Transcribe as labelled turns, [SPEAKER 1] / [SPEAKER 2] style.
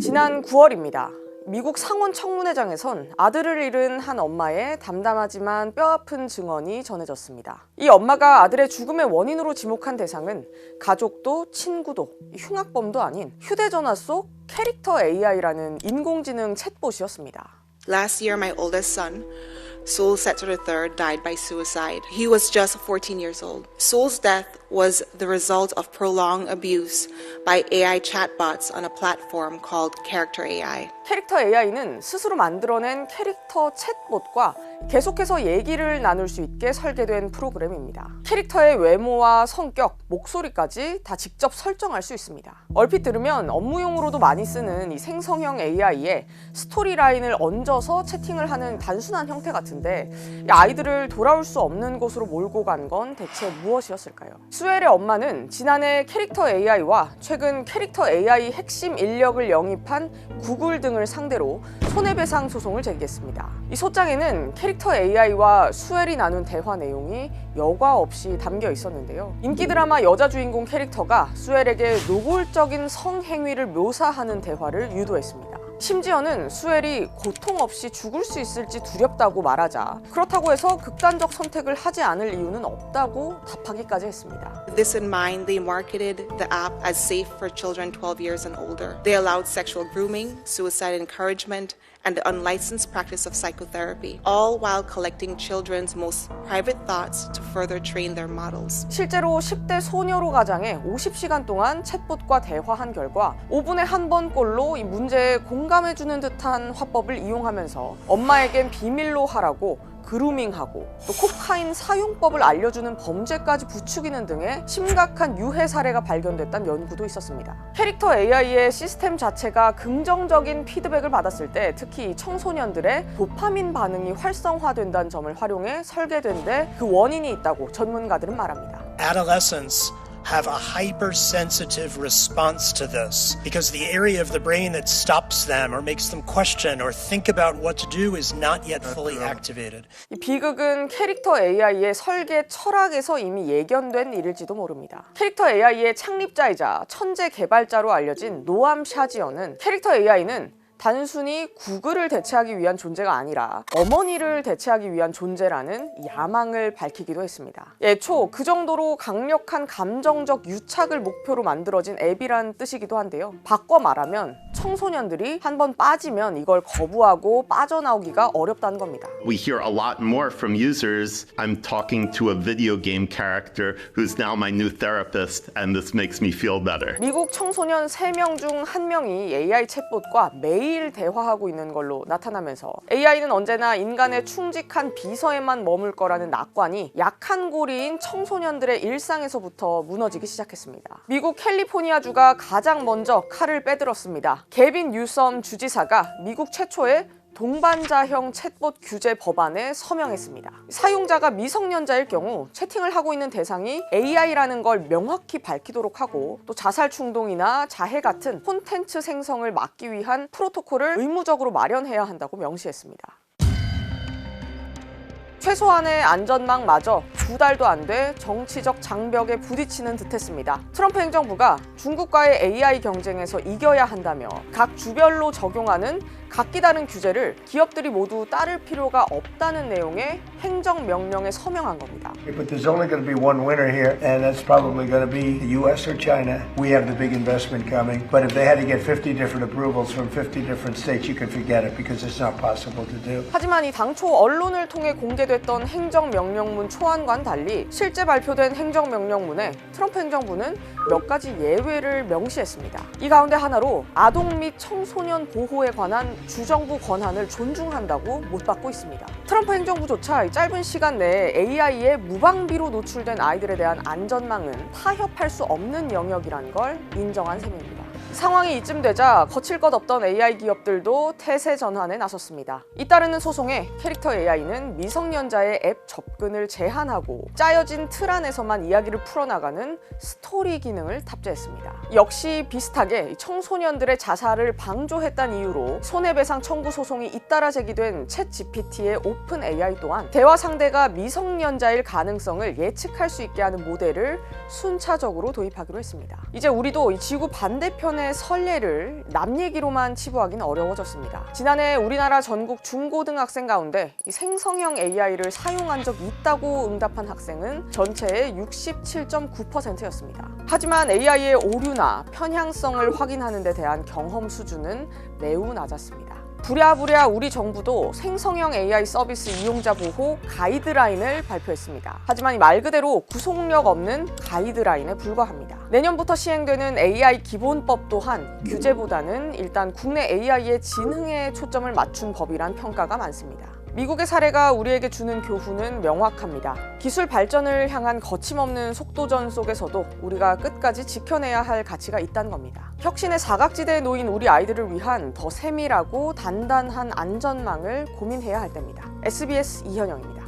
[SPEAKER 1] 지난 9월입니다. 미국 상원 청문회장에선 아들을 잃은 한 엄마의 담담하지만 뼈아픈 증언이 전해졌습니다. 이 엄마가 아들의 죽음의 원인으로 지목한 대상은 가족도 친구도 흉악범도 아닌 휴대전화 속 캐릭터 AI라는 인공지능 챗봇이었습니다.
[SPEAKER 2] Last year, my oldest son, Soul Setter III, died by suicide. He was just 14 years old. Soul's death was the result of prolonged abuse by AI chatbots on a platform called Character AI.
[SPEAKER 1] 캐릭터 AI는 스스로 만들어낸 캐릭터 챗봇과 계속해서 얘기를 나눌 수 있게 설계된 프로그램입니다. 캐릭터의 외모와 성격, 목소리까지 다 직접 설정할 수 있습니다. 얼핏 들으면 업무용으로도 많이 쓰는 이 생성형 AI에 스토리라인을 얹어서 채팅을 하는 단순한 형태 같은데 이 아이들을 돌아올 수 없는 곳으로 몰고 간 건 대체 무엇이었을까요? 수엘의 엄마는 지난해 캐릭터 AI와 최근 캐릭터 AI 핵심 인력을 영입한 구글 등을 상대로 손해배상 소송을 제기했습니다. 이 소장에는 캐릭터 AI와 수엘이 나눈 대화 내용이 여과 없이 담겨 있었는데요. 인기 드라마 여자 주인공 캐릭터가 수엘에게 노골적인 성행위를 묘사하는 대화를 유도했습니다. 심지어는 수엘이 고통 없이 죽을 수 있을지 두렵다고 말하자 그렇다고 해서 극단적 선택을 하지 않을 이유는 없다고 답하기까지 했습니다.
[SPEAKER 2] With this in mind, they marketed the app as safe for children 12 years and older. They allowed sexual grooming, suicide encouragement, and the unlicensed practice of psychotherapy, all while collecting children's most private thoughts to further train their models.
[SPEAKER 1] 실제로 10대 소녀로 가장해 50시간 동안 챗봇과 대화한 결과 5분에 한 번꼴로 이 문제에 공감해주는 듯한 화법을 이용하면서 엄마에겐 비밀로 하라고 그루밍하고 또 코카인 사용법을 알려주는 범죄까지 부추기는 등의 심각한 유해 사례가 발견됐다는 연구도 있었습니다. 캐릭터 AI의 시스템 자체가 긍정적인 피드백을 받았을 때 특히 청소년들의 도파민 반응이 활성화된다는 점을 활용해 설계된 데 그 원인이 있다고 전문가들은 말합니다.
[SPEAKER 3] Adolescents have a hypersensitive response to this because the area of the brain that stops them or makes them question or think about what to do is not yet fully activated.
[SPEAKER 1] 이 비극은 캐릭터 AI의 설계 철학에서 이미 예견된 일일지도 모릅니다. 캐릭터 AI의 창립자이자 천재 개발자로 알려진 노암 샤지어는 캐릭터 AI는 단순히 구글을 대체하기 위한 존재가 아니라 어머니를 대체하기 위한 존재라는 야망을 밝히기도 했습니다. 애초 그 정도로 강력한 감정적 유착을 목표로 만들어진 앱이란 뜻이기도 한데요. 바꿔 말하면 청소년들이 한번 빠지면 이걸 거부하고 빠져나오기가 어렵다는 겁니다.
[SPEAKER 4] We hear a lot more from users. I'm talking to a video game character who's now my new therapist and this makes me feel better.
[SPEAKER 1] 미국 청소년 3명 중 1명이 AI 챗봇과 매일 대화하고 있는 걸로 나타나면서 AI는 언제나 인간의 충직한 비서에만 머물 거라는 낙관이 약한 고리인 청소년들의 일상에서부터 무너지기 시작했습니다. 미국 캘리포니아주가 가장 먼저 칼을 빼들었습니다. 게빈 뉴섬 주지사가 미국 최초의 동반자형 챗봇 규제 법안에 서명했습니다. 사용자가 미성년자일 경우 채팅을 하고 있는 대상이 AI라는 걸 명확히 밝히도록 하고 또 자살 충동이나 자해 같은 콘텐츠 생성을 막기 위한 프로토콜을 의무적으로 마련해야 한다고 명시했습니다. 최소한의 안전망마저 2달도 안 돼 정치적 장벽에 부딪히는 듯했습니다. 트럼프 행정부가 중국과의 AI 경쟁에서 이겨야 한다며 각 주별로 적용하는 각기 다른 규제를 기업들이 모두 따를 필요가 없다는 내용의 행정명령에 서명한 겁니다.
[SPEAKER 5] But there's only going to be one winner here, and that's probably going to be the U.S. or China. We have the big investment coming, but if they had to get 50 different approvals from 50 different states, you could forget it because it's not possible to do.
[SPEAKER 1] 하지만 이 당초 언론을 통해 공개됐던 행정명령문 초안과는 달리 실제 발표된 행정명령문에 트럼프 행정부는 몇 가지 예외를 명시했습니다. 이 가운데 하나로 아동 및 청소년 보호에 관한 주정부 권한을 존중한다고 못 받고 있습니다. 트럼프 행정부조차 이 짧은 시간 내에 AI에 무방비로 노출된 아이들에 대한 안전망은 타협할 수 없는 영역이라는 걸 인정한 셈입니다. 상황이 이쯤 되자 거칠 것 없던 AI 기업들도 태세 전환에 나섰습니다. 잇따르는 소송에 캐릭터 AI는 미성년자의 앱 접근을 제한하고 짜여진 틀 안에서만 이야기를 풀어나가는 스토리 기능을 탑재했습니다. 역시 비슷하게 청소년들의 자살을 방조했다는 이유로 손해배상 청구 소송이 잇따라 제기된 챗GPT의 오픈 AI 또한 대화 상대가 미성년자일 가능성을 예측할 수 있게 하는 모델을 순차적으로 도입하기로 했습니다. 이제 우리도 이 지구 반대편에 기존의 선례를 남 얘기로만 치부하기는 어려워졌습니다. 지난해 우리나라 전국 중고등학생 가운데 이 생성형 AI를 사용한 적 있다고 응답한 학생은 전체의 67.9%였습니다. 하지만 AI의 오류나 편향성을 확인하는 데 대한 경험 수준은 매우 낮았습니다. 부랴부랴 우리 정부도 생성형 AI 서비스 이용자 보호 가이드라인을 발표했습니다. 하지만 말 그대로 구속력 없는 가이드라인에 불과합니다. 내년부터 시행되는 AI 기본법 또한 규제보다는 일단 국내 AI의 진흥에 초점을 맞춘 법이란 평가가 많습니다. 미국의 사례가 우리에게 주는 교훈은 명확합니다. 기술 발전을 향한 거침없는 속도전 속에서도 우리가 끝까지 지켜내야 할 가치가 있다는 겁니다. 혁신의 사각지대에 놓인 우리 아이들을 위한 더 세밀하고 단단한 안전망을 고민해야 할 때입니다. SBS 이현영입니다.